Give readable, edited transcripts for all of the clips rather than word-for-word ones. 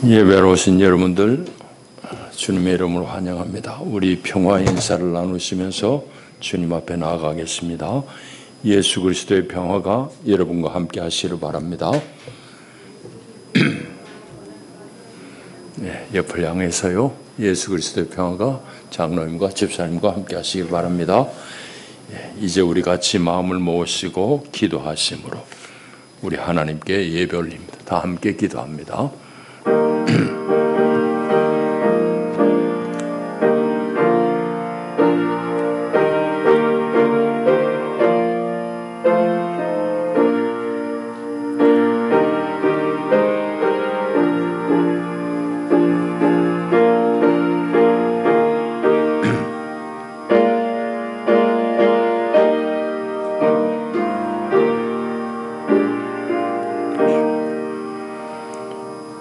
예배로 오신 여러분들 주님의 이름으로 환영합니다. 우리 평화 인사를 나누시면서 주님 앞에 나아가겠습니다. 예수 그리스도의 평화가 여러분과 함께 하시기를 바랍니다. 네, 옆을 향해서요. 예수 그리스도의 평화가 장로님과 집사님과 함께 하시기 바랍니다. 이제 우리 같이 마음을 모으시고 기도하심으로 우리 하나님께 예배 올립니다. 다 함께 기도합니다.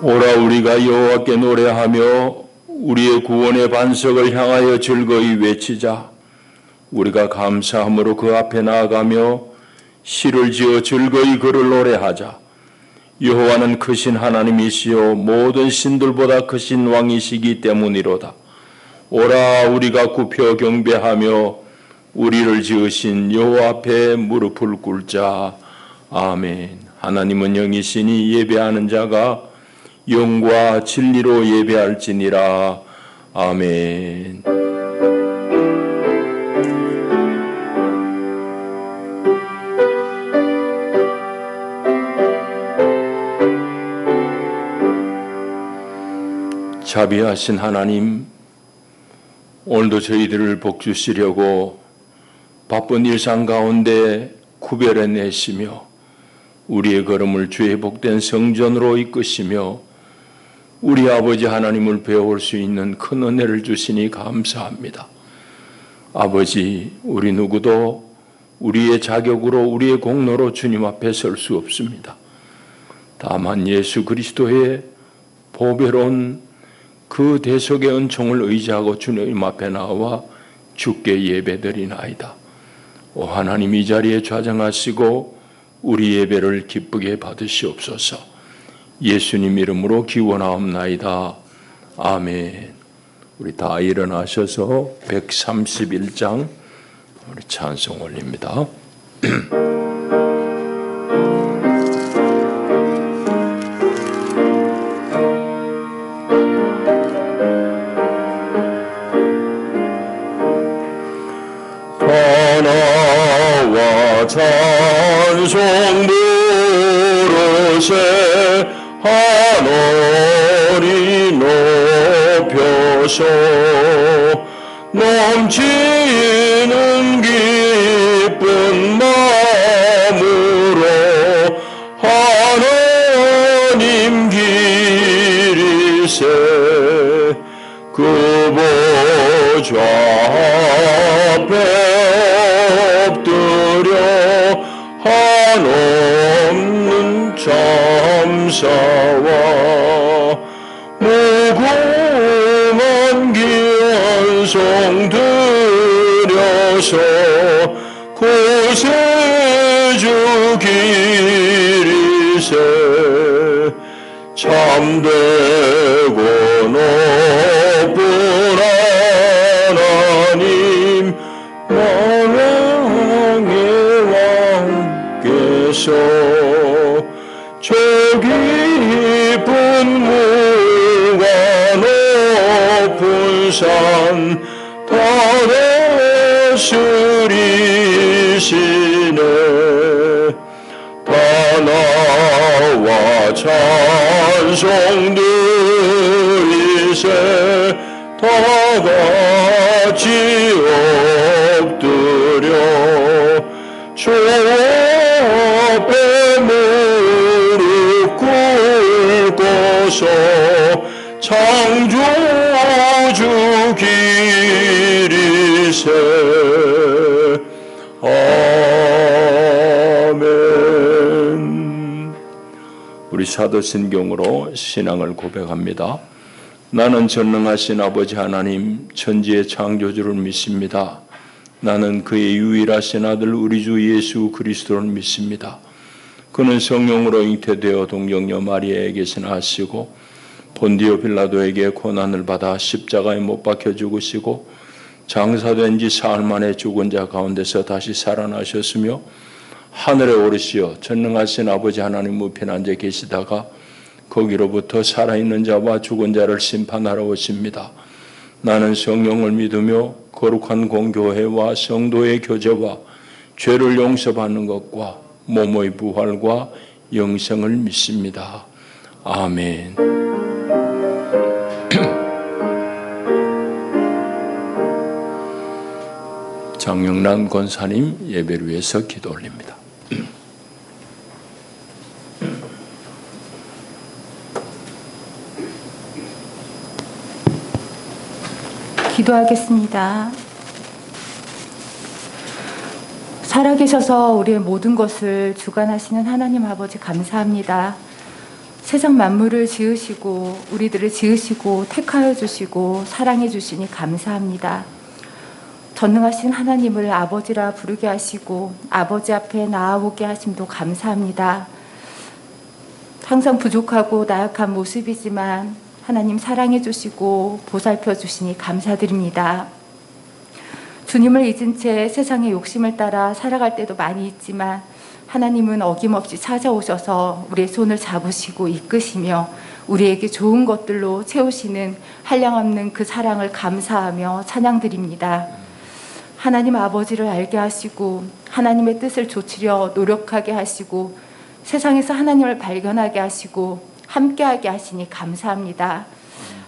오라 우리가 여호와께 노래하며 우리의 구원의 반석을 향하여 즐거이 외치자. 우리가 감사함으로 그 앞에 나아가며 시를 지어 즐거이 그를 노래하자. 여호와는 크신 하나님이시요 모든 신들보다 크신 왕이시기 때문이로다. 오라 우리가 굽혀 경배하며 우리를 지으신 여호와 앞에 무릎을 꿇자. 아멘. 하나님은 영이시니 예배하는 자가 영과 진리로 예배할지니라. 아멘. 자비하신 하나님, 오늘도 저희들을 복주시려고 바쁜 일상 가운데 구별해내시며 우리의 걸음을 주의 복된 성전으로 이끄시며 우리 아버지 하나님을 배울 수 있는 큰 은혜를 주시니 감사합니다. 아버지, 우리 누구도 우리의 자격으로 우리의 공로로 주님 앞에 설 수 없습니다. 다만 예수 그리스도의 보배로운 그 대속의 은총을 의지하고 주님 앞에 나와 주께 예배드리나이다. 오 하나님, 이 자리에 좌정하시고 우리 예배를 기쁘게 받으시옵소서. 예수님 이름으로 기원하옵나이다. 아멘. 우리 다 일어나셔서 131장 우리 찬송 올립니다. 하나와 찬송 부르세 하늘이 높여서 넘치는 기쁜 마음으로 하나님 기리세 그 보좌 앞에 엎드려 한없는 감사와 무궁한 귀한 송 드려서 구세주 기리세 참되고 높은 하나님 만왕의 왕께서 저 깊은 물과 높은 산 다 다스리시네. 다 나와 찬송 드리세 다 같이 엎드려 주 앞에 무릎 꿇고서 창조주 기리세. 아멘. 우리 사도신경으로 신앙을 고백합니다. 나는 전능하신 아버지 하나님 천지의 창조주를 믿습니다. 나는 그의 유일하신 아들 우리 주 예수 그리스도를 믿습니다. 그는 성령으로 잉태되어 동정녀 마리아에게서 나시고 본디오 빌라도에게 고난을 받아 십자가에 못 박혀 죽으시고 장사된 지 사흘 만에 죽은 자 가운데서 다시 살아나셨으며 하늘에 오르시어 전능하신 아버지 하나님 우편에 앉아 계시다가 거기로부터 살아있는 자와 죽은 자를 심판하러 오십니다. 나는 성령을 믿으며 거룩한 공교회와 성도의 교제와 죄를 용서받는 것과 몸의 부활과 영생을 믿습니다. 아멘. 장영란 권사님 예배를 위해서 기도 올립니다. 기도하겠습니다. 살아계셔서 우리의 모든 것을 주관하시는 하나님 아버지 감사합니다. 세상 만물을 지으시고 우리들을 지으시고 택하여 주시고 사랑해 주시니 감사합니다. 전능하신 하나님을 아버지라 부르게 하시고 아버지 앞에 나아오게 하심도 감사합니다. 항상 부족하고 나약한 모습이지만 하나님 사랑해 주시고 보살펴 주시니 감사드립니다. 주님을 잊은 채 세상의 욕심을 따라 살아갈 때도 많이 있지만 하나님은 어김없이 찾아오셔서 우리의 손을 잡으시고 이끄시며 우리에게 좋은 것들로 채우시는 한량없는 그 사랑을 감사하며 찬양드립니다. 하나님 아버지를 알게 하시고 하나님의 뜻을 좇으려 노력하게 하시고 세상에서 하나님을 발견하게 하시고 함께하게 하시니 감사합니다.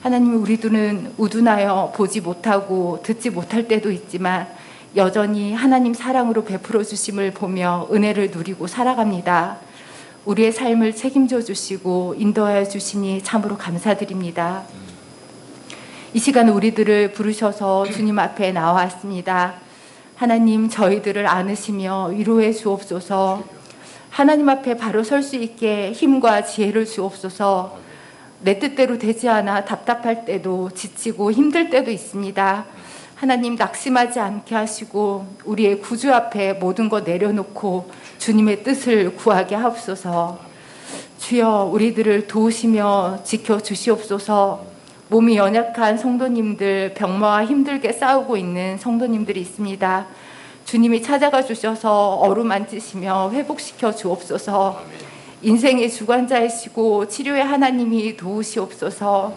하나님, 우리들은 우둔하여 보지 못하고 듣지 못할 때도 있지만 여전히 하나님 사랑으로 베풀어 주심을 보며 은혜를 누리고 살아갑니다. 우리의 삶을 책임져 주시고 인도하여 주시니 참으로 감사드립니다. 이 시간 우리들을 부르셔서 주님 앞에 나왔습니다. 하나님, 저희들을 안으시며 위로해 주옵소서. 하나님 앞에 바로 설 수 있게 힘과 지혜를 주옵소서. 내 뜻대로 되지 않아 답답할 때도 지치고 힘들 때도 있습니다. 하나님, 낙심하지 않게 하시고 우리의 구주 앞에 모든 것 내려놓고 주님의 뜻을 구하게 하옵소서. 주여, 우리들을 도우시며 지켜주시옵소서. 몸이 연약한 성도님들, 병마와 힘들게 싸우고 있는 성도님들이 있습니다. 주님이 찾아가 주셔서 어루만지시며 회복시켜 주옵소서. 인생의 주관자이시고 치료의 하나님이 도우시옵소서.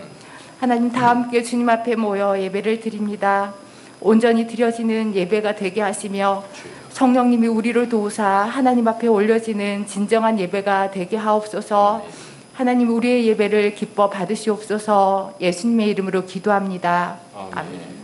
하나님, 다 함께 주님 앞에 모여 예배를 드립니다. 온전히 드려지는 예배가 되게 하시며 성령님이 우리를 도우사 하나님 앞에 올려지는 진정한 예배가 되게 하옵소서. 하나님, 우리의 예배를 기뻐 받으시옵소서. 예수님의 이름으로 기도합니다. 아멘.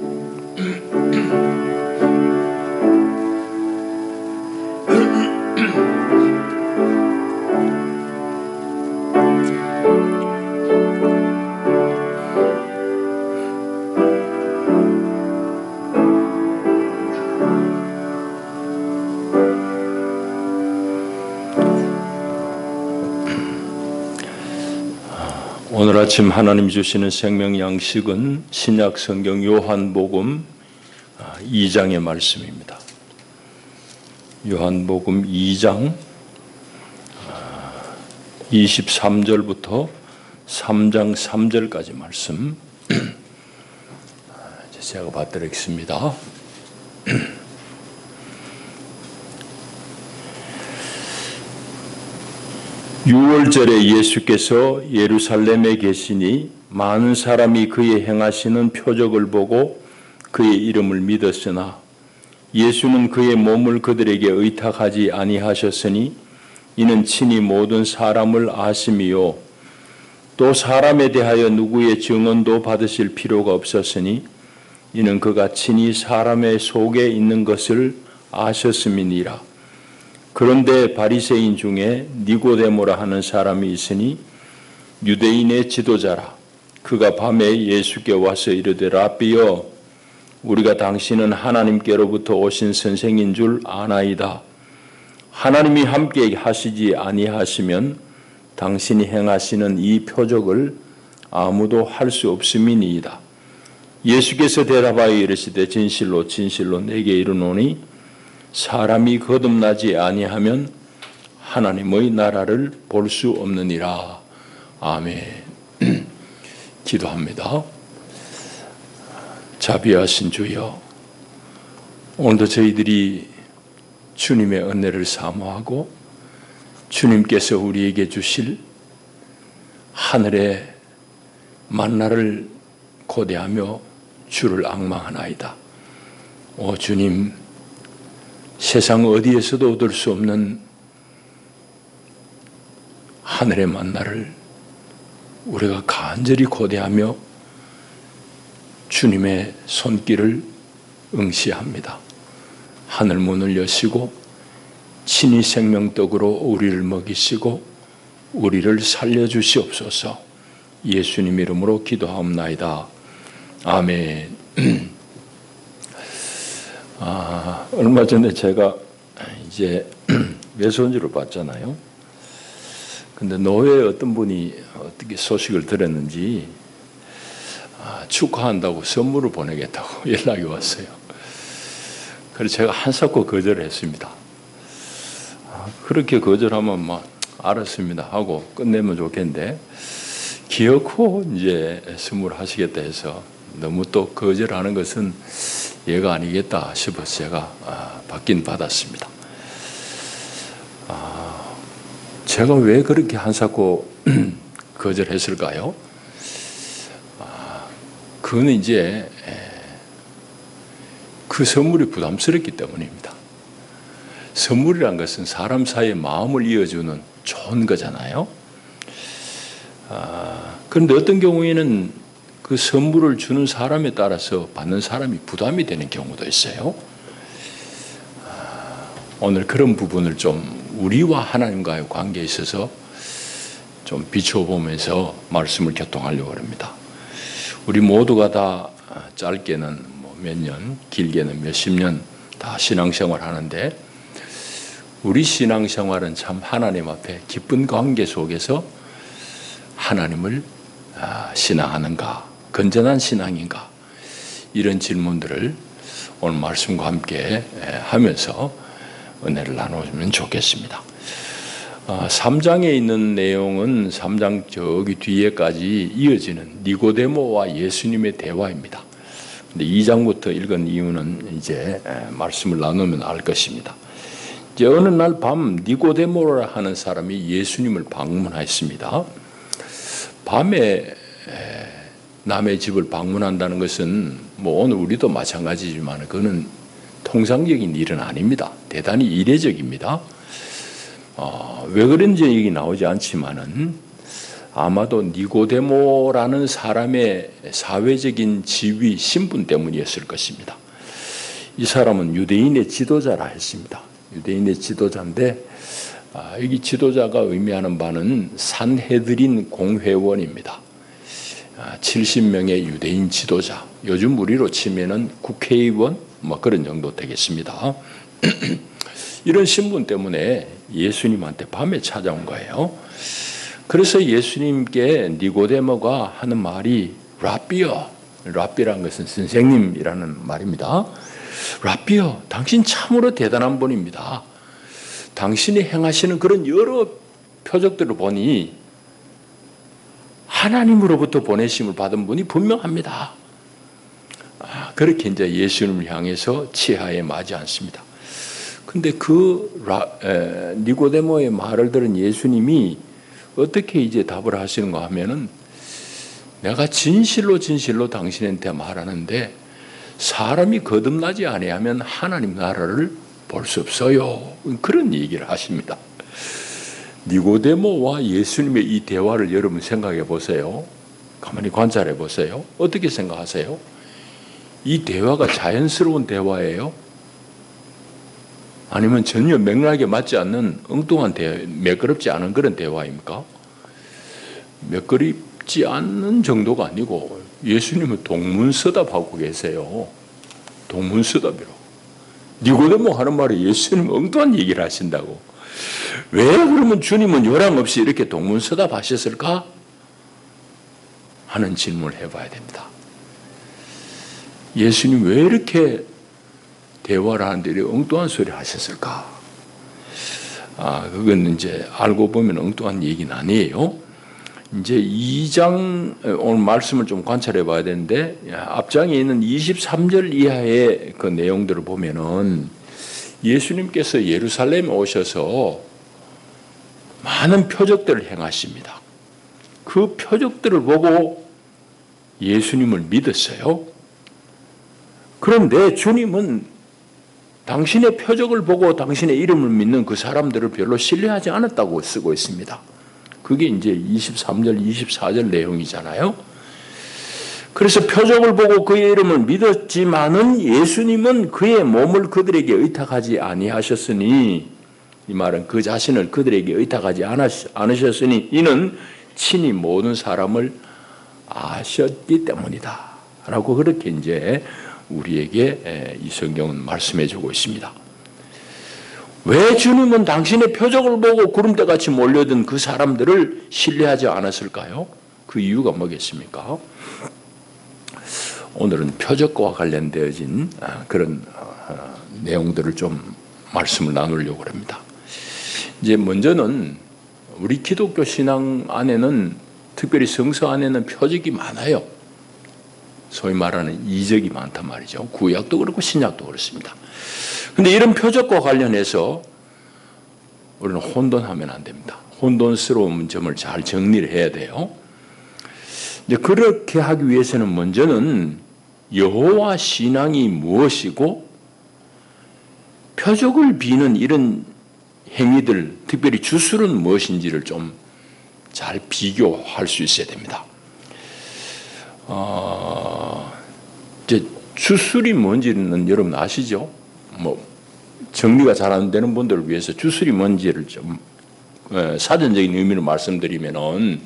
오늘 아침 하나님 주시는 생명 양식은 신약 성경 요한복음 2장의 말씀입니다. 요한복음 2장 23절부터 3장 3절까지 말씀 제가 받드리겠습니다. 6월절에 예수께서 예루살렘에 계시니 많은 사람이 그의 행하시는 표적을 보고 그의 이름을 믿었으나 예수는 그의 몸을 그들에게 의탁하지 아니하셨으니 이는 친히 모든 사람을 아심이요 또 사람에 대하여 누구의 증언도 받으실 필요가 없었으니 이는 그가 친히 사람의 속에 있는 것을 아셨음이니라. 그런데 바리새인 중에 니고데모라 하는 사람이 있으니 유대인의 지도자라. 그가 밤에 예수께 와서 이르되 랍비여 우리가 당신은 하나님께로부터 오신 선생인 줄 아나이다. 하나님이 함께 하시지 아니하시면 당신이 행하시는 이 표적을 아무도 할 수 없음이니이다. 예수께서 대답하여 이르시되 진실로 진실로 내게 이르노니 사람이 거듭나지 아니하면 하나님의 나라를 볼 수 없느니라. 아멘. 기도합니다. 자비하신 주여, 오늘도 저희들이 주님의 은혜를 사모하고 주님께서 우리에게 주실 하늘의 만나를 고대하며 주를 앙망하나이다. 오 주님, 세상 어디에서도 얻을 수 없는 하늘의 만나를 우리가 간절히 고대하며 주님의 손길을 응시합니다. 하늘 문을 여시고 친히 생명떡으로 우리를 먹이시고 우리를 살려주시옵소서. 예수님 이름으로 기도하옵나이다. 아멘. 얼마 전에 제가 이제 외손주를 봤잖아요. 근데 노회에 어떤 분이 어떻게 소식을 들었는지 축하한다고 선물을 보내겠다고 연락이 왔어요. 그래서 제가 한사코 거절을 했습니다. 그렇게 거절하면 막 알았습니다 하고 끝내면 좋겠는데 기어코 이제 선물을 하시겠다 해서 너무 또 거절하는 것은 예가 아니겠다 싶어서 제가 받긴 받았습니다. 제가 왜 그렇게 한사코 거절했을까요? 그건 이제 그 선물이 부담스럽기 때문입니다. 선물이란 것은 사람 사이의 마음을 이어주는 좋은 거잖아요. 그런데 어떤 경우에는 그 선물을 주는 사람에 따라서 받는 사람이 부담이 되는 경우도 있어요. 오늘 그런 부분을 좀 우리와 하나님과의 관계에 있어서 좀 비춰보면서 말씀을 교통하려고 합니다. 우리 모두가 다 짧게는 몇 년, 길게는 몇십 년 다 신앙생활 하는데 우리 신앙생활은 참 하나님 앞에 기쁜 관계 속에서 하나님을 신앙하는가, 건전한 신앙인가, 이런 질문들을 오늘 말씀과 함께 하면서 은혜를 나누면 좋겠습니다. 3장에 있는 내용은 3장 저기 뒤에까지 이어지는 니고데모와 예수님의 대화입니다. 근데 2장부터 읽은 이유는 이제 말씀을 나누면 알 것입니다. 이제 어느 날 밤 니고데모라 하는 사람이 예수님을 방문했습니다. 밤에 남의 집을 방문한다는 것은 뭐 오늘 우리도 마찬가지지만 그거는 통상적인 일은 아닙니다. 대단히 이례적입니다. 왜 그런지 얘기 나오지 않지만은 아마도 니고데모라는 사람의 사회적인 지위, 신분 때문이었을 것입니다. 이 사람은 유대인의 지도자라 했습니다. 유대인의 지도자인데 여기 지도자가 의미하는 바는 산헤드린 공회원입니다. 70명의 유대인 지도자, 요즘 우리로 치면은 국회의원 뭐 그런 정도 되겠습니다. 이런 신분 때문에 예수님한테 밤에 찾아온 거예요. 그래서 예수님께 니고데모가 하는 말이 라비어, 라비라는 것은 선생님이라는 말입니다. 라비어, 당신 참으로 대단한 분입니다. 당신이 행하시는 그런 여러 표적들을 보니 하나님으로부터 보내심을 받은 분이 분명합니다. 그렇게 이제 예수님을 향해서 치하에 맞이 않습니다. 근데 니고데모의 말을 들은 예수님이 어떻게 이제 답을 하시는가 하면은 내가 진실로 당신한테 말하는데 사람이 거듭나지 아니하면 하나님 나라를 볼 수 없어요. 그런 얘기를 하십니다. 니고데모와 예수님의 이 대화를 여러분 생각해 보세요. 가만히 관찰해 보세요. 어떻게 생각하세요? 이 대화가 자연스러운 대화예요? 아니면 전혀 맥락에 맞지 않는 엉뚱한 매끄럽지 않은 그런 대화입니까? 매끄럽지 않는 정도가 아니고 예수님은 동문서답하고 계세요. 동문서답이로. 니고데모 하는 말에 예수님은 엉뚱한 얘기를 하신다고. 왜 그러면 주님은 요랑 없이 이렇게 동문서답 하셨을까? 하는 질문을 해봐야 됩니다. 예수님 왜 이렇게 대화를 하는데 이렇게 엉뚱한 소리를 하셨을까? 그건 이제 알고 보면 엉뚱한 얘기는 아니에요. 이제 2장 오늘 말씀을 좀 관찰해 봐야 되는데 앞장에 있는 23절 이하의 그 내용들을 보면은 예수님께서 예루살렘에 오셔서 많은 표적들을 행하십니다. 그 표적들을 보고 예수님을 믿었어요. 그런데 주님은 당신의 표적을 보고 당신의 이름을 믿는 그 사람들을 별로 신뢰하지 않았다고 쓰고 있습니다. 그게 이제 23절, 24절 내용이잖아요. 그래서 표적을 보고 그의 이름을 믿었지만은 예수님은 그의 몸을 그들에게 의탁하지 아니하셨으니, 이 말은 그 자신을 그들에게 의탁하지 않으셨으니 이는 친히 모든 사람을 아셨기 때문이다 라고 그렇게 이제 우리에게 이 성경은 말씀해 주고 있습니다. 왜 주님은 당신의 표적을 보고 구름대같이 몰려든 그 사람들을 신뢰하지 않았을까요? 그 이유가 뭐겠습니까? 오늘은 표적과 관련되어진 그런 내용들을 좀 말씀을 나누려고 합니다. 이제 먼저는 우리 기독교 신앙 안에는, 특별히 성서 안에는 표적이 많아요. 소위 말하는 이적이 많단 말이죠. 구약도 그렇고 신약도 그렇습니다. 그런데 이런 표적과 관련해서 우리는 혼돈하면 안 됩니다. 혼돈스러운 점을 잘 정리를 해야 돼요. 이제 그렇게 하기 위해서는 먼저는 여호와 신앙이 무엇이고 표적을 비는 이런 행위들, 특별히 주술은 무엇인지를 좀 잘 비교할 수 있어야 됩니다. 이제 주술이 뭔지는 여러분 아시죠? 뭐 정리가 잘 안 되는 분들을 위해서 주술이 뭔지를 좀 사전적인 의미로 말씀드리면은,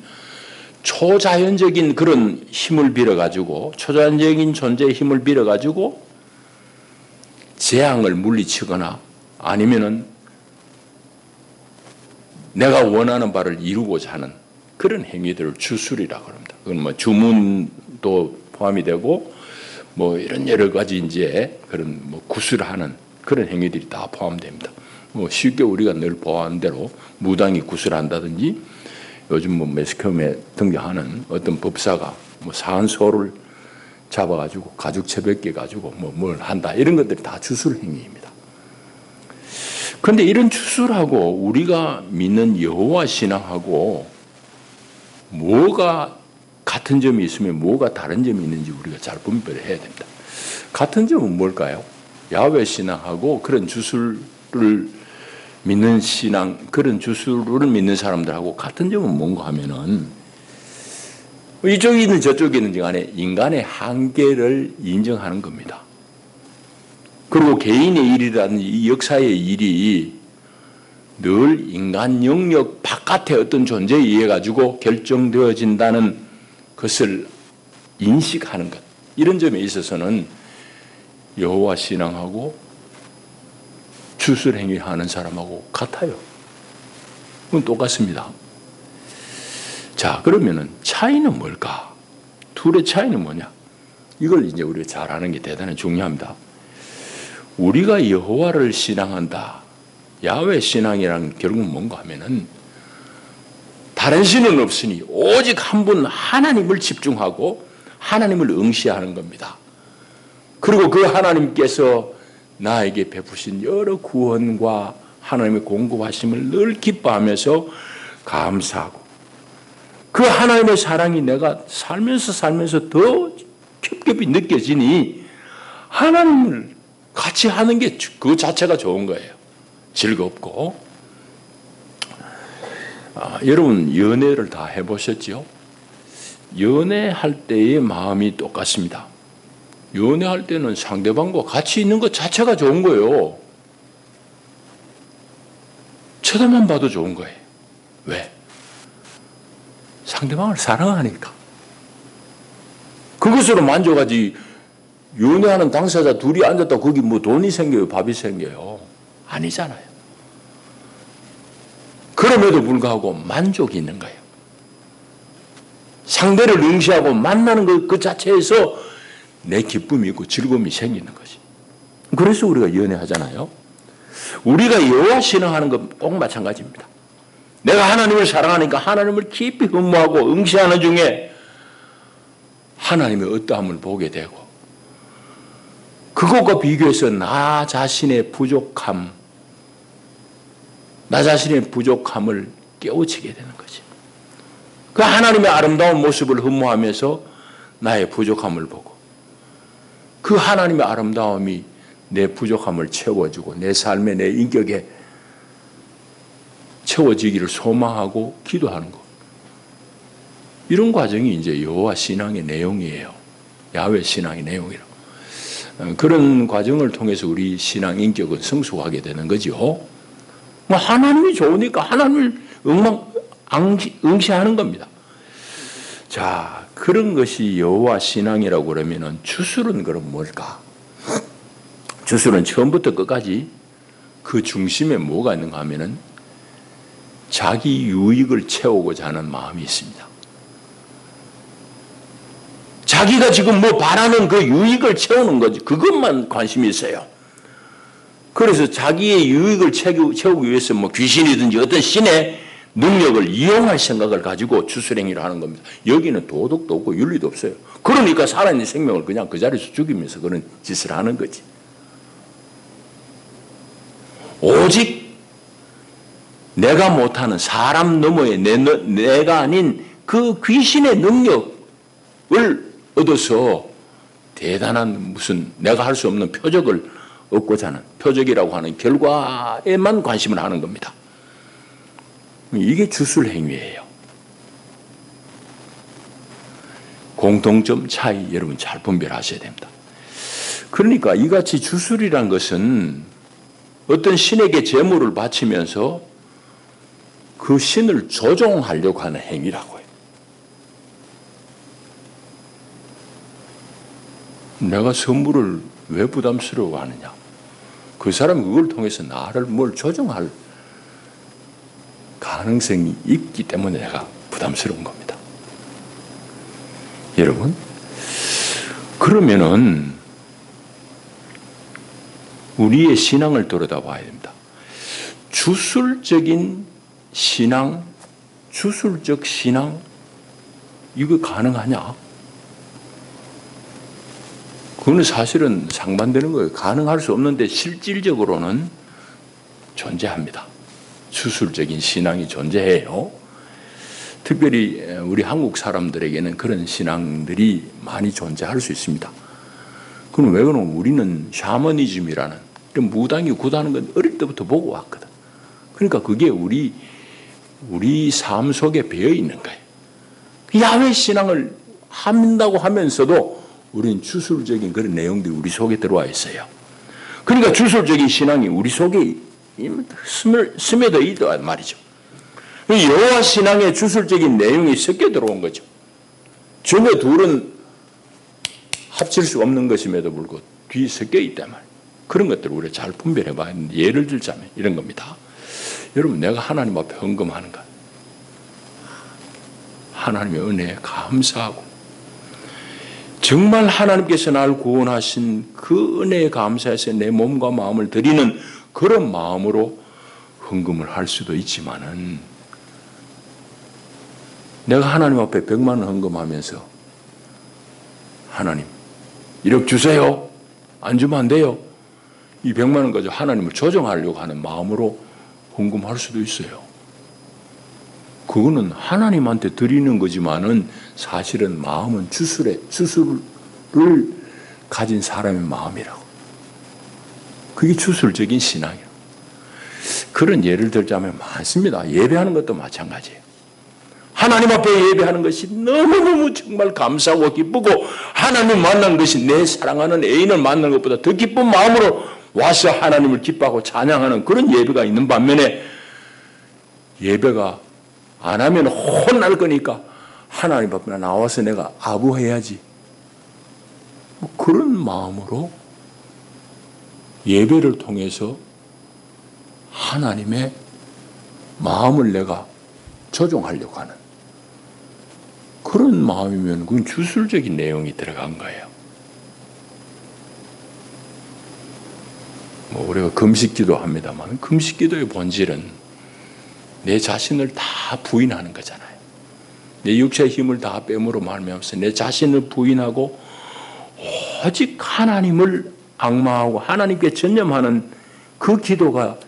초자연적인 그런 힘을 빌어가지고, 초자연적인 존재의 힘을 빌어가지고 재앙을 물리치거나 아니면은 내가 원하는 바를 이루고자 하는 그런 행위들을 주술이라고 합니다. 그건 뭐 주문도 포함이 되고 뭐 이런 여러 가지 이제 그런 뭐 구술하는 그런 행위들이 다 포함됩니다. 뭐 쉽게 우리가 늘 보아한 대로 무당이 구술한다든지, 요즘 뭐 매스컴에 등장하는 어떤 법사가 뭐 산소를 잡아가지고 가죽채벽게 가지고 뭐 뭘 한다, 이런 것들이 다 주술 행위입니다. 그런데 이런 주술하고 우리가 믿는 여호와 신앙하고 뭐가 같은 점이 있으면 뭐가 다른 점이 있는지 우리가 잘 분별을 해야 됩니다. 같은 점은 뭘까요? 야훼 신앙하고 그런 주술을 믿는 신앙, 그런 주술을 믿는 사람들하고 같은 점은 뭔가 하면은, 이쪽에 있는 저쪽에 있는 간에 인간의 한계를 인정하는 겁니다. 그리고 개인의 일이라든지 이 역사의 일이 늘 인간 영역 바깥의 어떤 존재에 의해 가지고 결정되어진다는 것을 인식하는 것, 이런 점에 있어서는 여호와 신앙하고 주술 행위하는 사람하고 같아요. 그건 똑같습니다. 자, 그러면은 차이는 뭘까? 둘의 차이는 뭐냐? 이걸 이제 우리가 잘 아는 게 대단히 중요합니다. 우리가 여호와를 신앙한다, 야훼 신앙이란 결국은 뭔가 하면은 다른 신은 없으니 오직 한 분 하나님을 집중하고 하나님을 응시하는 겁니다. 그리고 그 하나님께서 나에게 베푸신 여러 구원과 하나님의 공급하심을 늘 기뻐하면서 감사하고, 그 하나님의 사랑이 내가 살면서 더 겹겹이 느껴지니 하나님을 같이 하는 게 그 자체가 좋은 거예요. 즐겁고. 여러분 연애를 다 해보셨죠? 연애할 때의 마음이 똑같습니다. 연애할 때는 상대방과 같이 있는 것 자체가 좋은 거예요. 쳐다만 봐도 좋은 거예요. 왜? 상대방을 사랑하니까. 그것으로 만족하지, 연애하는 당사자 둘이 앉았다 거기 뭐 돈이 생겨요, 밥이 생겨요? 아니잖아요. 그럼에도 불구하고 만족이 있는 거예요. 상대를 응시하고 만나는 그 자체에서 내 기쁨이 있고 즐거움이 생기는 거지. 그래서 우리가 연애하잖아요. 우리가 여호와 신앙하는 건 꼭 마찬가지입니다. 내가 하나님을 사랑하니까 하나님을 깊이 흠모하고 응시하는 중에 하나님의 어떠함을 보게 되고 그것과 비교해서 나 자신의 부족함을 깨우치게 되는 거지. 그 하나님의 아름다운 모습을 흠모하면서 나의 부족함을 보고 그 하나님의 아름다움이 내 부족함을 채워주고 내 삶에 내 인격에 채워지기를 소망하고 기도하는 것. 이런 과정이 이제 여호와 신앙의 내용이에요. 야훼 신앙의 내용이라고. 그런 과정을 통해서 우리 신앙 인격은 성숙하게 되는 거죠. 하나님이 좋으니까 하나님을 응시하는 겁니다. 자, 그런 것이 여호와 신앙이라고 그러면은 주술은 그럼 뭘까? 주술은 처음부터 끝까지 그 중심에 뭐가 있는가 하면은 자기 유익을 채우고자 하는 마음이 있습니다. 자기가 지금 뭐 바라는 그 유익을 채우는 거지. 그것만 관심이 있어요. 그래서 자기의 유익을 채우기 위해서 뭐 귀신이든지 어떤 신의 능력을 이용할 생각을 가지고 주술행위를 하는 겁니다. 여기는 도덕도 없고 윤리도 없어요. 그러니까 살아있는 생명을 그냥 그 자리에서 죽이면서 그런 짓을 하는 거지. 오직 내가 못하는 사람 너머의 내가 아닌 그 귀신의 능력을 얻어서 대단한 무슨 내가 할 수 없는 표적을 얻고자 하는 표적이라고 하는 결과에만 관심을 하는 겁니다. 이게 주술 행위예요. 공통점 차이 여러분 잘 분별하셔야 됩니다. 그러니까 이같이 주술이란 것은 어떤 신에게 제물을 바치면서 그 신을 조종하려고 하는 행위라고 해요. 내가 선물을 왜 부담스러워하느냐? 그 사람이 그걸 통해서 나를 뭘 조종할 가능성이 있기 때문에 내가 부담스러운 겁니다. 여러분, 그러면은 우리의 신앙을 들여다봐야 됩니다. 주술적인 신앙, 주술적 신앙, 이거 가능하냐? 그거는 사실은 상반되는 거예요. 가능할 수 없는데 실질적으로는 존재합니다. 주술적인 신앙이 존재해요. 특별히 우리 한국 사람들에게는 그런 신앙들이 많이 존재할 수 있습니다. 그럼 왜 그러면 우리는 샤머니즘이라는 이런 무당이 구다는 건 어릴 때부터 보고 왔거든. 그러니까 그게 우리 삶 속에 배어 있는 거예요. 야훼 신앙을 한다고 하면서도 우리는 주술적인 그런 내용들이 우리 속에 들어와 있어요. 그러니까 주술적인 신앙이 우리 속에 스며들어 있단 말이죠. 여호와 신앙의 주술적인 내용이 섞여 들어온 거죠. 전혀 둘은 합칠 수 없는 것임에도 불구하고 뒤에 섞여 있단 말이에요. 그런 것들을 우리가 잘 분별해 봐야 하는데 예를 들자면 이런 겁니다. 여러분, 내가 하나님 앞에 헌금하는 것, 하나님의 은혜에 감사하고 정말 하나님께서 나를 구원하신 그 은혜에 감사해서 내 몸과 마음을 드리는 그런 마음으로 헌금을 할 수도 있지만은 내가 하나님 앞에 100만 원 헌금하면서 하나님 1억 주세요. 안 주면 안 돼요. 이 100만 원 가지고 하나님을 조정하려고 하는 마음으로 헌금할 수도 있어요. 그거는 하나님한테 드리는 거지만은 사실은 마음은 주술을 가진 사람의 마음이라고. 그게 주술적인 신앙이에요. 그런 예를 들자면 많습니다. 예배하는 것도 마찬가지예요. 하나님 앞에 예배하는 것이 너무너무 정말 감사하고 기쁘고 하나님 만난 것이 내 사랑하는 애인을 만난 것보다 더 기쁜 마음으로 와서 하나님을 기뻐하고 찬양하는 그런 예배가 있는 반면에 예배가 안 하면 혼날 거니까 하나님 앞에 나와서 내가 아부해야지. 뭐 그런 마음으로 예배를 통해서 하나님의 마음을 내가 조종하려고 하는 그런 마음이면 그건 주술적인 내용이 들어간 거예요. 뭐 우리가 금식기도 합니다만 금식기도의 본질은 내 자신을 다 부인하는 거잖아요. 내 육체의 힘을 다 빼므로 말미암아서 내 자신을 부인하고 오직 하나님을 앙망하고 하나님께 전념하는 그 기도가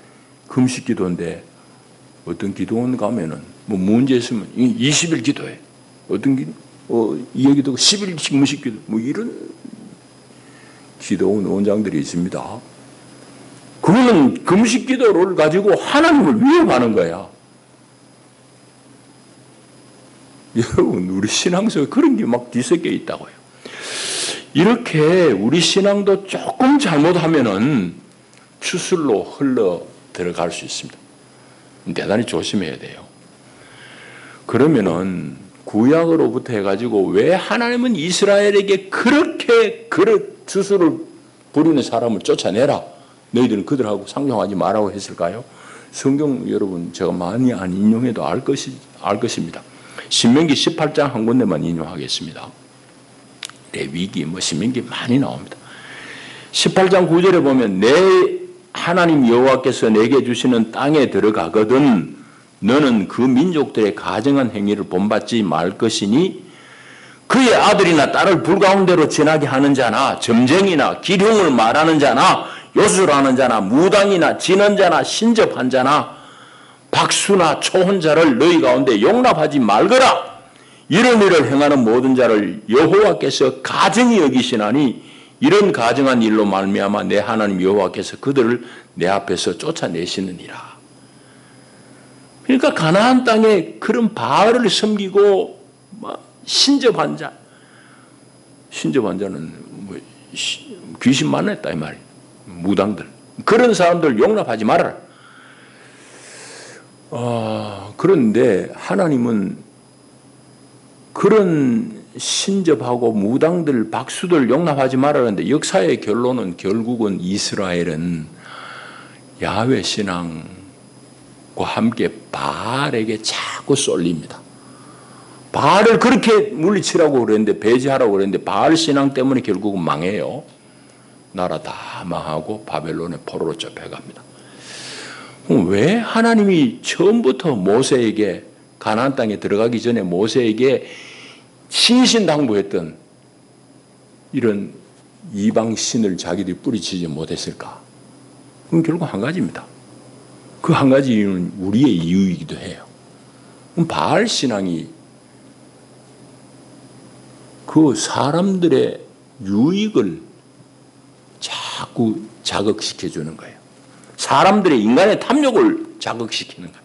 금식 기도인데, 어떤 기도원 가면은 뭐 문제 있으면 20일 기도해. 어떤 기도? 이 기도 10일씩 무식 기도. 뭐 이런 기도원 원장들이 있습니다. 그거는 금식 기도를 가지고 하나님을 위협하는 거야. 여러분, 우리 신앙 속에 그런 게 막 뒤섞여 있다고요. 이렇게 우리 신앙도 조금 잘못하면은 추술로 흘러 들어갈 수 있습니다. 대단히 조심해야 돼요. 그러면은 구약으로부터 해가지고 왜 하나님은 이스라엘에게 그렇게 추술을 부리는 사람을 쫓아내라, 너희들은 그들하고 상종하지 말라고 했을까요? 성경 여러분 제가 많이 안 인용해도 알 것입니다. 신명기 18장 한 군데만 인용하겠습니다. 레위기, 신명기 많이 나옵니다. 18장 9절에 보면 내 하나님 여호와께서 내게 주시는 땅에 들어가거든 너는 그 민족들의 가증한 행위를 본받지 말 것이니 그의 아들이나 딸을 불 가운데로 지나게 하는 자나 점쟁이나 기흉을 말하는 자나 요술하는 자나 무당이나 지는 자나 신접한 자나 박수나 초혼자를 너희 가운데 용납하지 말거라. 이런 일을 행하는 모든 자를 여호와께서 가증히 여기시나니 이런 가증한 일로 말미암아 내 하나님 여호와께서 그들을 내 앞에서 쫓아내시느니라. 그러니까 가나안 땅에 그런 바알을 섬기고 신접한 자는 귀신 만났다 이 말이에요. 무당들, 그런 사람들 용납하지 말아라. 그런데 하나님은 그런 신접하고 무당들, 박수들 용납하지 말라는데 역사의 결론은 결국은 이스라엘은 야훼 신앙과 함께 바알에게 자꾸 쏠립니다. 바알을 그렇게 물리치라고 그랬는데, 배제하라고 그랬는데 바알 신앙 때문에 결국은 망해요. 나라 다 망하고 바벨론의 포로로 쫓겨갑니다. 왜 하나님이 처음부터 모세에게, 가나안 땅에 들어가기 전에 모세에게 신신당부했던 이런 이방 신을 자기들이 뿌리치지 못했을까? 그건 결국 한 가지입니다. 그 한 가지 이유는 우리의 이유이기도 해요. 바알 신앙이 그 사람들의 유익을 자꾸 자극시켜주는 거예요. 사람들의 인간의 탐욕을 자극시키는 거예요.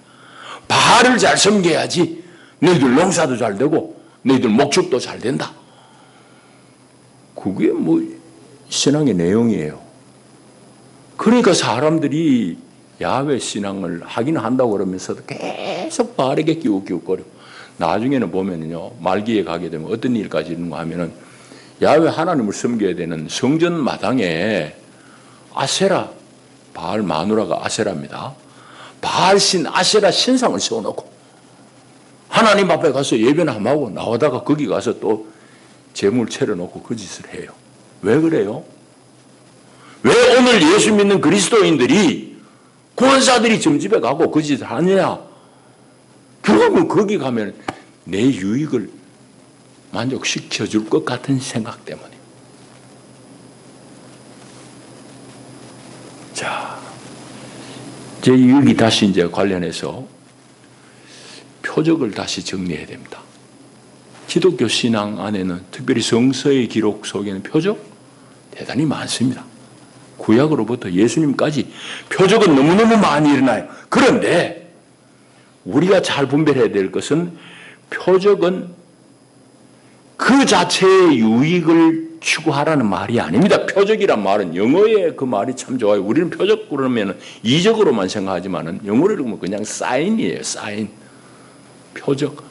바알을 잘 섬겨야지 너희들 농사도 잘 되고 너희들 목축도 잘 된다. 그게 신앙의 내용이에요. 그러니까 사람들이 야훼 신앙을 하긴 한다고 그러면서도 계속 바알에게 끼우끼우거려. 나중에는 보면요, 말기에 가게 되면 어떤 일까지 있는가 하면은 야훼 하나님을 섬겨야 되는 성전 마당에 아세라, 바알 마누라가 아세라입니다. 바알 신 아세라 신상을 세워놓고 하나님 앞에 가서 예배나 하고 나오다가 거기 가서 또 재물 차려놓고 그 짓을 해요. 왜 그래요? 왜 오늘 예수 믿는 그리스도인들이, 구원사들이 점집에 가고 그 짓을 하느냐? 결국은 거기 가면 내 유익을 만족시켜줄 것 같은 생각 때문에. 자, 제 여기 다시 이제 관련해서 표적을 다시 정리해야 됩니다. 기독교 신앙 안에는, 특별히 성서의 기록 속에는 표적 대단히 많습니다. 구약으로부터 예수님까지 표적은 너무너무 많이 일어나요. 그런데 우리가 잘 분별해야 될 것은, 표적은 그 자체의 유익을 추구하라는 말이 아닙니다. 표적이란 말은, 영어의 그 말이 참 좋아요. 우리는 표적 그러면 이적으로만 생각하지만은 영어로 보면 그냥 사인이에요. 사인. 표적.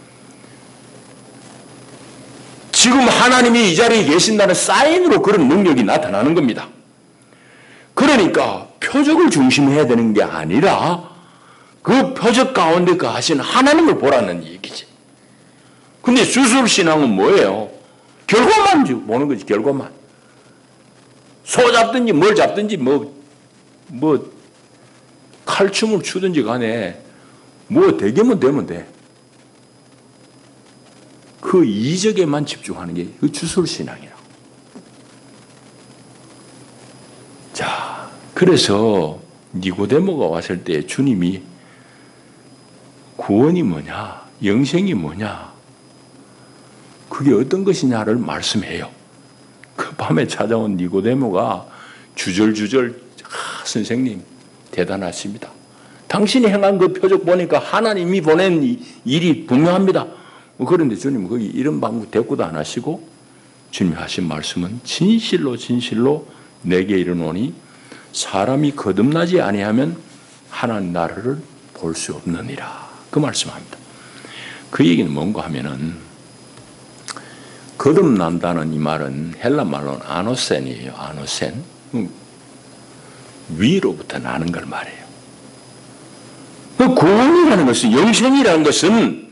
지금 하나님이 이 자리에 계신다는 사인으로 그런 능력이 나타나는 겁니다. 그러니까 표적을 중심해야 되는 게 아니라 그 표적 가운데 거하신 하나님을 보라는 얘기지. 근데 주술신앙은 뭐예요? 결과만 보는 거지, 결과만. 소 잡든지 뭘 잡든지 칼춤을 추든지 간에 뭐 되게면 되면 돼. 그 이적에만 집중하는 게 그 주술신앙이라고. 자, 그래서 니고데모가 왔을 때 주님이 구원이 뭐냐, 영생이 뭐냐, 그게 어떤 것이냐를 말씀해요. 그 밤에 찾아온 니고데모가 주절주절, 선생님 대단하십니다. 당신이 행한 그 표적 보니까 하나님이 보낸 일이 분명합니다. 그런데 주님은 거기 이런 방법 대꾸도 안 하시고 주님이 하신 말씀은 진실로 진실로 내게 이르노니 사람이 거듭나지 아니하면 하나님 나라를 볼 수 없느니라. 그 말씀합니다. 그 얘기는 뭔가 하면은 거듭난다는 이 말은 헬라 말로는 아노센이에요. 아노센. 위로부터 나는 걸 말해요. 그 구원이라는 것은, 영생이라는 것은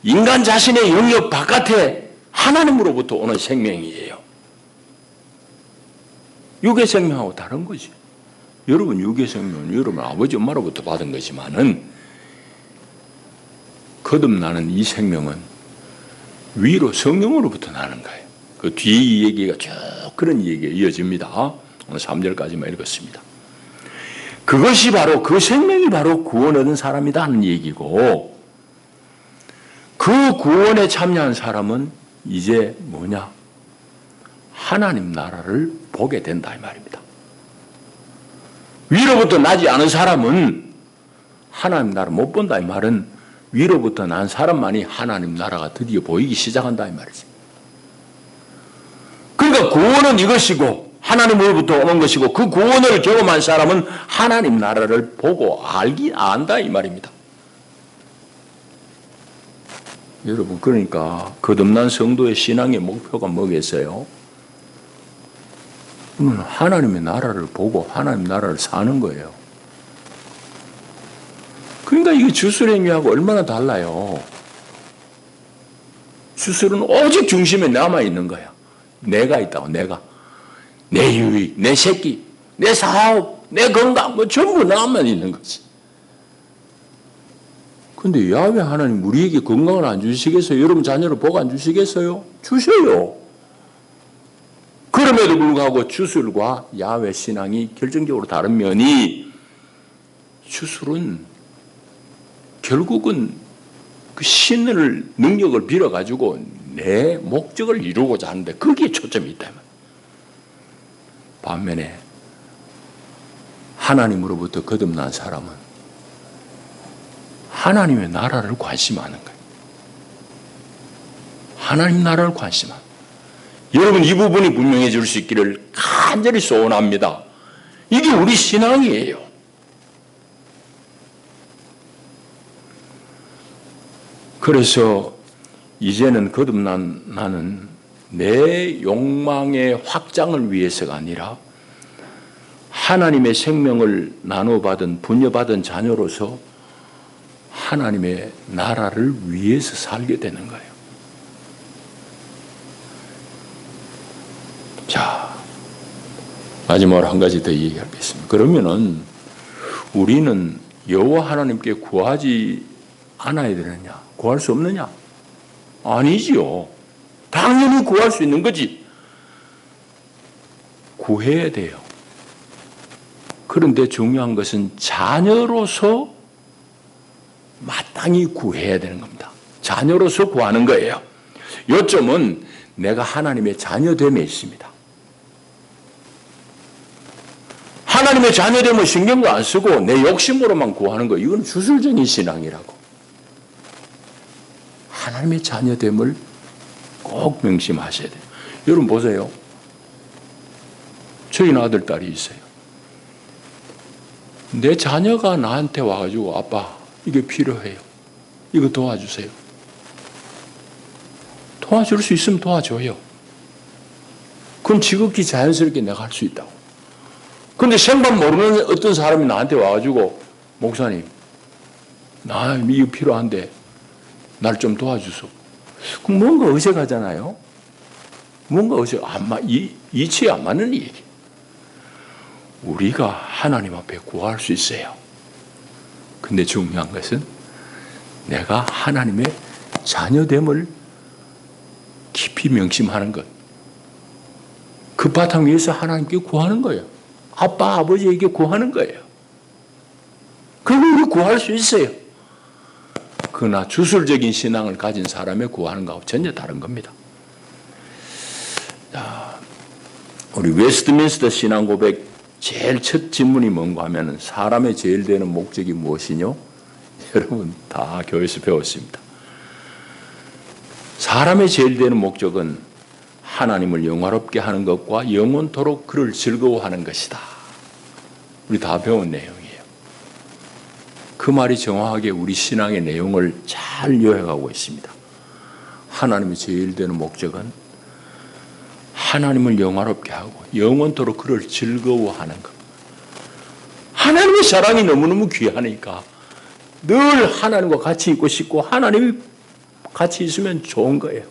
인간 자신의 영역 바깥에 하나님으로부터 오는 생명이에요. 육의 생명하고 다른 거지. 여러분 육의 생명은 여러분 아버지 엄마로부터 받은 거지만은 거듭나는 이 생명은 위로 성령으로부터 나는 거예요. 그 뒤에 이 얘기가 쭉 그런 얘기가 이어집니다. 오늘 3절까지만 읽었습니다. 그것이 바로, 그 생명이 바로 구원 얻은 사람이다 하는 얘기고, 그 구원에 참여한 사람은 이제 뭐냐? 하나님 나라를 보게 된다 이 말입니다. 위로부터 나지 않은 사람은 하나님 나라 못 본다 이 말은 위로부터 난 사람만이 하나님 나라가 드디어 보이기 시작한다 이 말이지. 그러니까 구원은 이것이고 하나님으로부터 오는 것이고, 그 구원을 경험한 사람은 하나님 나라를 보고 안다 이 말입니다. 여러분, 그러니까 거듭난 성도의 신앙의 목표가 뭐겠어요? 하나님의 나라를 보고 하나님 나라를 사는 거예요. 그러니까 이게 주술행위하고 얼마나 달라요. 주술은 오직 중심에 남아있는 거야. 내가 있다고, 내가. 내 유익, 내 새끼, 내 사업, 내 건강, 뭐 전부 나만 있는 거지. 근데 야훼 하나님 우리에게 건강을 안 주시겠어요? 여러분 자녀를 복 안 주시겠어요? 주셔요. 그럼에도 불구하고 주술과 야훼 신앙이 결정적으로 다른 면이, 주술은 결국은 그 신을 능력을 빌어가지고 내 목적을 이루고자 하는데 거기에 초점이 있다. 반면에 하나님으로부터 거듭난 사람은 하나님의 나라를 관심하는 거예요. 하나님 나라를 관심하는 거예요. 여러분 이 부분이 분명해질 수 있기를 간절히 소원합니다. 이게 우리 신앙이에요. 그래서 이제는 거듭난 나는 내 욕망의 확장을 위해서가 아니라 하나님의 생명을 나눠받은, 부여받은 자녀로서 하나님의 나라를 위해서 살게 되는 거예요. 자, 마지막으로 한 가지 더 얘기하겠습니다. 그러면은 우리는 여호와 하나님께 구하지 않아야 되느냐? 구할 수 없느냐? 아니지요. 당연히 구할 수 있는 거지. 구해야 돼요. 그런데 중요한 것은 자녀로서 마땅히 구해야 되는 겁니다. 자녀로서 구하는 거예요. 요점은 내가 하나님의 자녀됨에 있습니다. 하나님의 자녀됨을 신경도 안 쓰고 내 욕심으로만 구하는 거, 이건 주술적인 신앙이라고. 하나님의 자녀됨을 꼭 명심하셔야 돼요. 여러분 보세요. 저희 아들, 딸이 있어요. 내 자녀가 나한테 와가지고 아빠 이게 필요해요. 이거 도와주세요. 도와줄 수 있으면 도와줘요. 그럼 지극히 자연스럽게 내가 할 수 있다고. 그런데 생판 모르는 어떤 사람이 나한테 와가지고 목사님 나 이거 필요한데 날 좀 도와주소. 그럼 뭔가 어색하잖아요. 뭔가 이치에 안 맞는 얘기. 우리가 하나님 앞에 구할 수 있어요. 근데 중요한 것은 내가 하나님의 자녀됨을 깊이 명심하는 것. 그 바탕 위에서 하나님께 구하는 거예요. 아빠, 아버지에게 구하는 거예요. 그럼 우리 구할 수 있어요. 그러나 주술적인 신앙을 가진 사람의 구하는 것하고 전혀 다른 겁니다. 자, 우리 웨스트민스터 신앙 고백 제일 첫 질문이 뭔가 하면 사람의 제일 되는 목적이 무엇이뇨? 여러분 다 교회에서 배웠습니다. 사람의 제일 되는 목적은 하나님을 영화롭게 하는 것과 영원토록 그를 즐거워하는 것이다. 우리 다 배운 내용이에요. 그 말이 정확하게 우리 신앙의 내용을 잘 요약하고 있습니다. 하나님의 제일 되는 목적은 하나님을 영화롭게 하고 영원토록 그를 즐거워하는 것. 하나님의 사랑이 너무너무 귀하니까 늘 하나님과 같이 있고 싶고 하나님이 같이 있으면 좋은 거예요.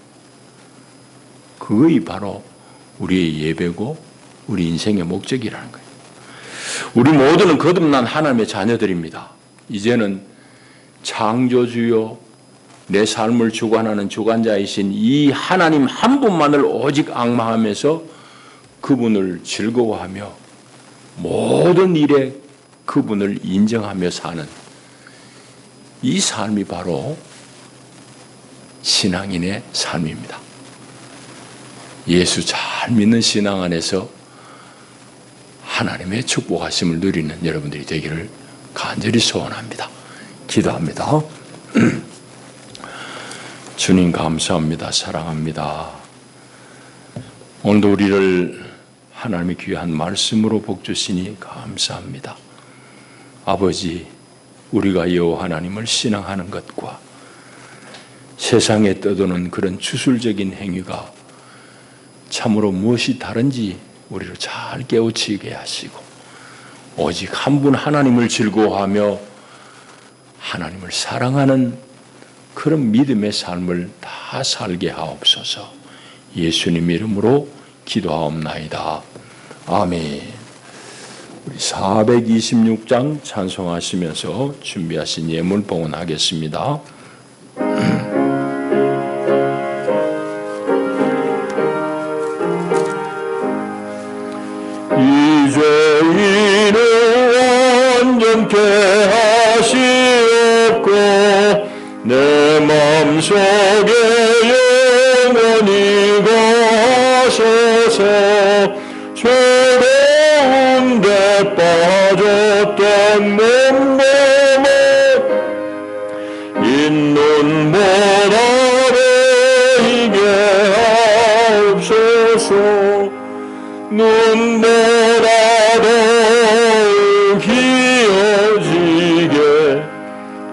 그것이 바로 우리의 예배고 우리 인생의 목적이라는 거예요. 우리 모두는 거듭난 하나님의 자녀들입니다. 이제는 창조주요 내 삶을 주관하는 주관자이신 이 하나님 한 분만을 오직 앙망하면서 그분을 즐거워하며 모든 일에 그분을 인정하며 사는 이 삶이 바로 신앙인의 삶입니다. 예수 잘 믿는 신앙 안에서 하나님의 축복하심을 누리는 여러분들이 되기를 간절히 소원합니다. 기도합니다. 주님 감사합니다. 사랑합니다. 오늘도 우리를 하나님의 귀한 말씀으로 복주시니 감사합니다. 아버지, 우리가 여호와 하나님을 신앙하는 것과 세상에 떠도는 그런 주술적인 행위가 참으로 무엇이 다른지 우리를 잘 깨우치게 하시고 오직 한 분 하나님을 즐거워하며 하나님을 사랑하는 그런 믿음의 삶을 다 살게 하옵소서. 예수님 이름으로 기도하옵나이다. 아멘. 우리 426장 찬송하시면서 준비하신 예물 봉헌하겠습니다. 이제이는 완전케 하시옵고 내 맘속에 영원히 거하소서. 죄가운데 빠졌던 몸매만 있는 모나에 이게 하옵소서. 눈보라도 기어지게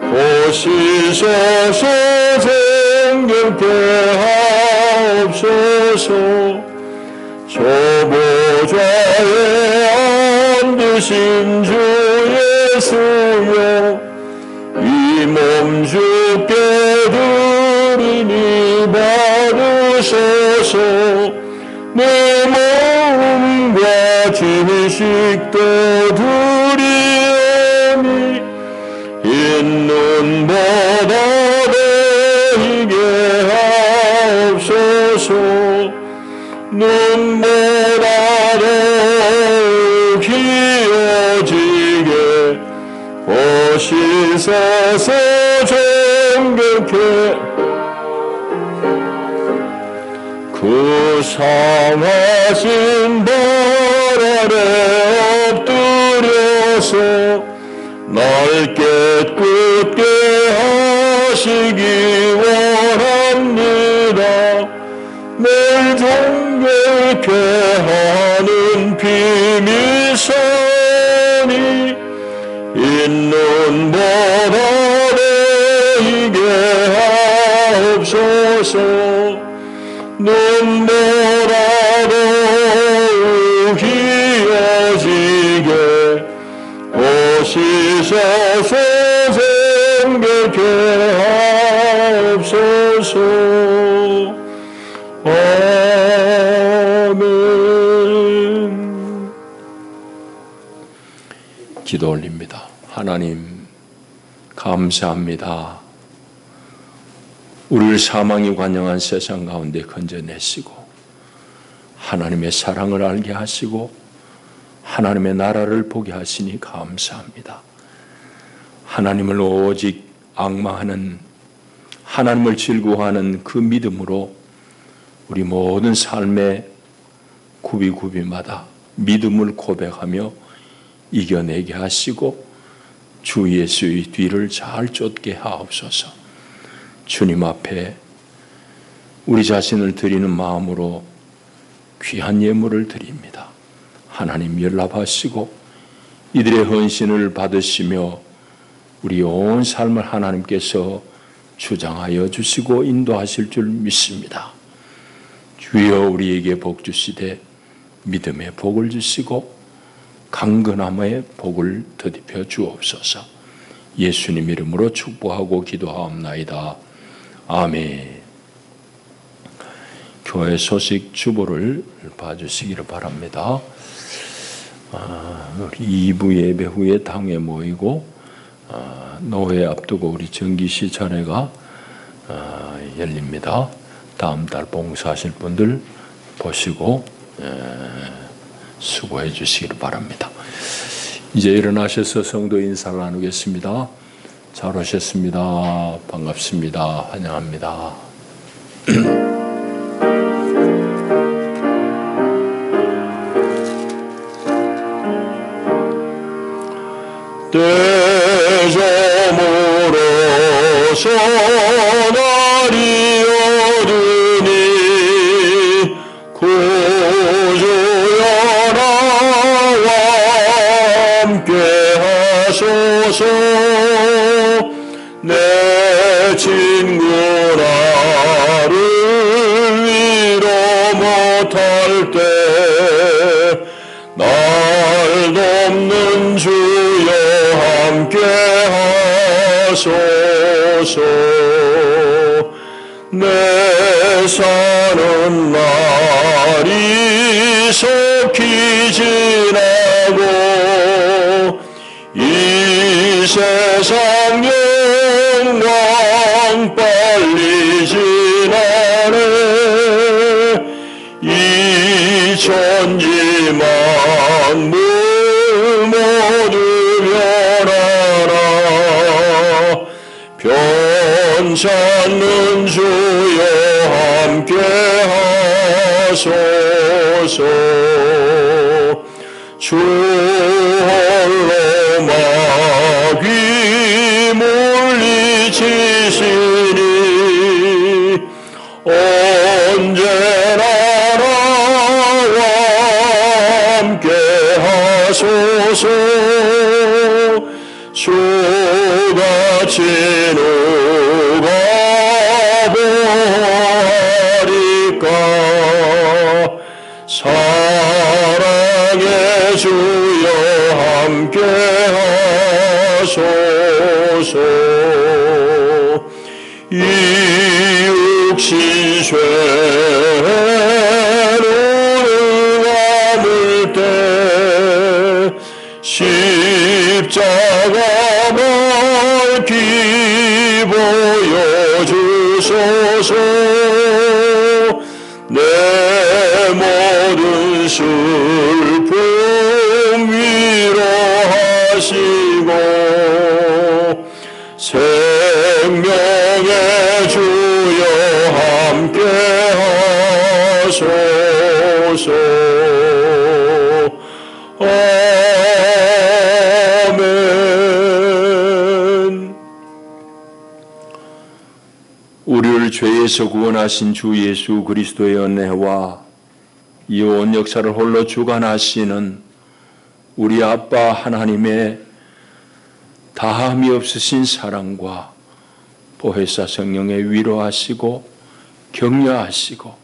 보시소서. 생명케 하옵소서. 저 보좌에 앉으신 주 예수여, 이 몸 주께 드리니 받으소서. 내 몸과 진식도 드리오니 있는 보다 되게 하옵소서. 눈보라도 기어지게 보시소서. 정결케 그 상하신 발 아래 엎드려서 날 깨끗게 하시기 원합니다. 늘 정결케 하는 비밀선이 있는 보다 되게 하옵소서. 눈보라도 기어지게 보시소서. 생결케 하옵소서. 아멘. 기도 올립니다. 하나님, 감사합니다. 우리를 사망이 관영한 세상 가운데 건져내시고 하나님의 사랑을 알게 하시고 하나님의 나라를 보게 하시니 감사합니다. 하나님을 오직 앙망하는, 하나님을 즐거워하는 그 믿음으로 우리 모든 삶의 구비구비마다 믿음을 고백하며 이겨내게 하시고 주 예수의 뒤를 잘 쫓게 하옵소서. 주님 앞에 우리 자신을 드리는 마음으로 귀한 예물을 드립니다. 하나님 연락하시고 이들의 헌신을 받으시며 우리 온 삶을 하나님께서 주장하여 주시고 인도하실 줄 믿습니다. 주여 우리에게 복 주시되 믿음의 복을 주시고 강건함의 복을 더입혀 주옵소서. 예수님 이름으로 축복하고 기도하옵나이다. 아멘. 교회 소식 주보를 봐주시기를 바랍니다. 우리 2부 예배 후에 당회 모이고 노회 앞두고 우리 정기시 전회가 열립니다. 다음 달 봉사하실 분들 보시고 수고해 주시기를 바랍니다. 이제 일어나셔서 성도 인사를 나누겠습니다. 잘 오셨습니다. 반갑습니다. 환영합니다. 때저물어서 날이 어두니 구주여 나와 함께 하소서. 내 친구 나를 위로 못할 때 날 돕는 주여 함께 하소서. 내 사는 날이 속히 지나고 이 세상 영광 빨리 지나네. 이 천지 만물 모두 변찮는 주여 함께 하소서. 주 홀로 마귀 물리치시니 언제나 나와 함께 하소서. 주같이 누가 보하리까. 사랑의 주여 함께 하소서. 이 육신 쇠로를 감을 때 십자가 밝히 보여주소서. 내 모든 슬픔 위로하시고 생명의 주여 함께 하소서. 아멘. 우리를 죄에서 구원하신 주 예수 그리스도의 은혜와 이 온 역사를 홀로 주관하시는 우리 아빠 하나님의 다함이 없으신 사랑과 보혜사 성령의 위로하시고 격려하시고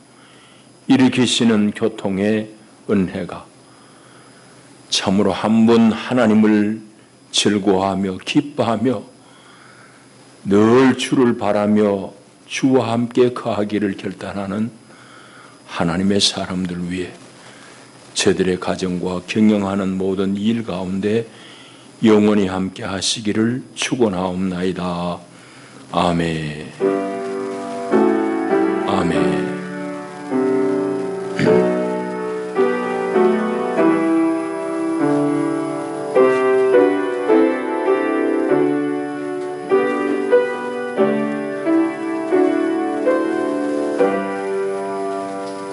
일으키시는 교통의 은혜가 참으로 한 분 하나님을 즐거워하며 기뻐하며 늘 주를 바라며 주와 함께 거하기를 결단하는 하나님의 사람들 위해 저들의 가정과 경영하는 모든 일 가운데 영원히 함께 하시기를 축원하옵나이다. 아멘. 아멘.